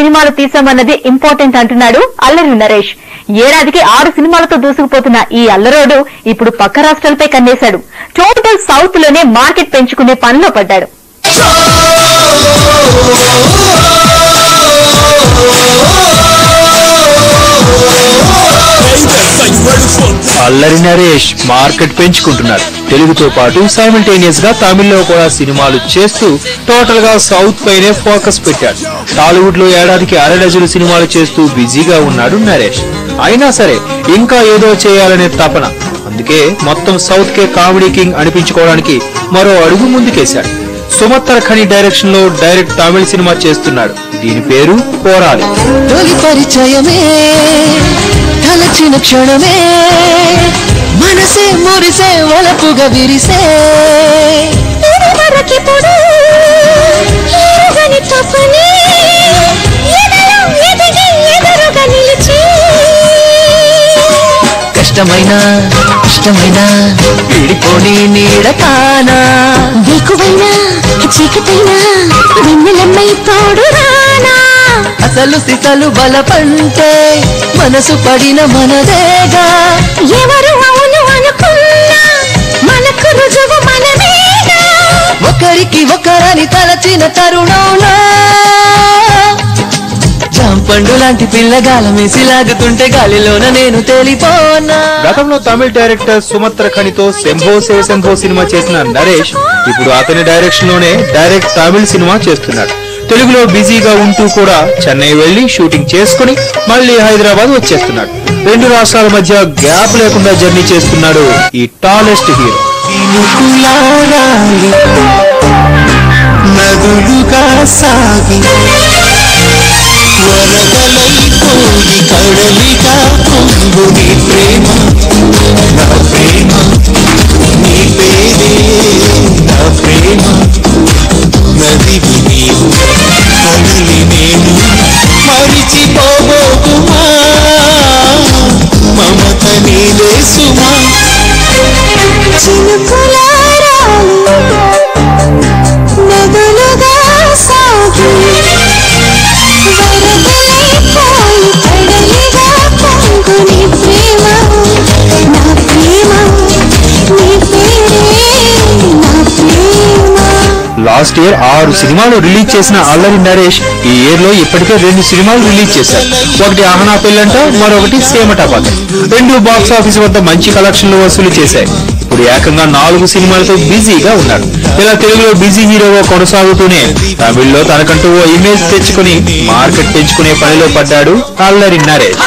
సినిమాలు తీసామన్నది ఇంపార్టెంట్ అంటున్నాడు అల్లరి నరేష్. ఏడాదికి 6 సినిమాలతో దూసుకుపోతున్న ఈ అల్లరోడు ఇప్పుడు పక్క రాష్ట్రాలపై కన్నేశాడు. టోటల్ సౌత్ లోనే మార్కెట్ పెంచుకునే పనిలో పడ్డాడు. అల్లరి నరేష్ మార్కెట్ పెంచుకుంటున్నారు. తెలుగుతో పాటు సైమల్టేనియస్ గా తమిళ్లో కూడా సినిమాలు చేస్తూ టోటల్ గా సౌత్ పైనే ఫోకస్ పెట్టాడు. టాలీవుడ్ లో ఏడాదికి 6 డజన్లు సినిమాలు చేస్తూ బిజీగా ఉన్నాడు నరేష్. అయినా సరే ఇంకా ఏదో చేయాలనే తపన. అందుకే మొత్తం సౌత్ కే కామెడీ కింగ్ అనిపించుకోవడానికి మరో అడుగు ముందుకేశాడు. సుమత్తర ఖని డైరెక్షన్ లో డైరెక్ట్ తమిళ సినిమా చేస్తున్నాడు. దీని పేరు పోరాలి. తలచిన క్షణమే మనసే మురిసే వలపుగా విరిసే కష్టమైన ఇష్టమైన విడిపోని నీడతానా వేకువైనా చీకటైనా వెన్నెలమ్మై తోడు రానా అసలు సిసలు బలపంటే మనసు పడిన మనదేగా ఎవరు అవును అనుకున్నా మనకు రుజువు మనమేగా ఒకరికి ఒకరని తలచిన తరుణంలో జాంపండు లాంటి పిల్లగాల మేసి లాగుతుంటే గాలిలోన నేను తేలిపోనా. గతంలో తమిళ డైరెక్టర్ సుమత్ర ఖనితో శంభో శివ శంభో సినిమా చేసిన నరేష్ ఇప్పుడు అతని డైరెక్షన్ లోనే డైరెక్ట్ తమిళ సినిమా చేస్తున్నాడు. తెలుగులో బిజీగా ఉంటూ కూడా చెన్నై వెళ్లి షూటింగ్ చేసుకుని మళ్లీ హైదరాబాద్ వచ్చేస్తున్నాడు. 2 రాష్ట్రాల మధ్య గ్యాప్ లేకుండా జర్నీ చేస్తున్నాడు ఈ టాలెస్ట్ హీరో. నదులుగా సాగి వరదలైపోయి కడలిగా పొంగు నీ ప్రేమ నా ప్రేమ నీ పేరే నా ప్రేమ నదివి నీవు కడలి నేను మరిచిపోబోకుమా మమత నీదే సుమా నదులుగా సాగి లాస్ట్ ఇయర్ 6 సినిమాలు రిలీజ్ చేసిన అల్లరి నరేష్ ఈ ఇయర్ లో ఇప్పటికే 2 సినిమాలు రిలీజ్ చేశారు. ఒకటి ఆహనా పెళ్ళంట, మరొకటి సేమటాపాక. 2 బాక్స్ ఆఫీస్ వద్ద మంచి కలెక్షన్లు వసూలు చేశాయి. ఇప్పుడు ఏకంగా 4 సినిమాలతో బిజీగా ఉన్నాడు. ఇలా తెలుగులో బిజీ హీరోగా కొనసాగుతూనే తమిళ్లో తనకంటూ ఓ ఇమేజ్ తెచ్చుకుని మార్కెట్ పెంచుకునే పనిలో పడ్డాడు అల్లరి నరేష్.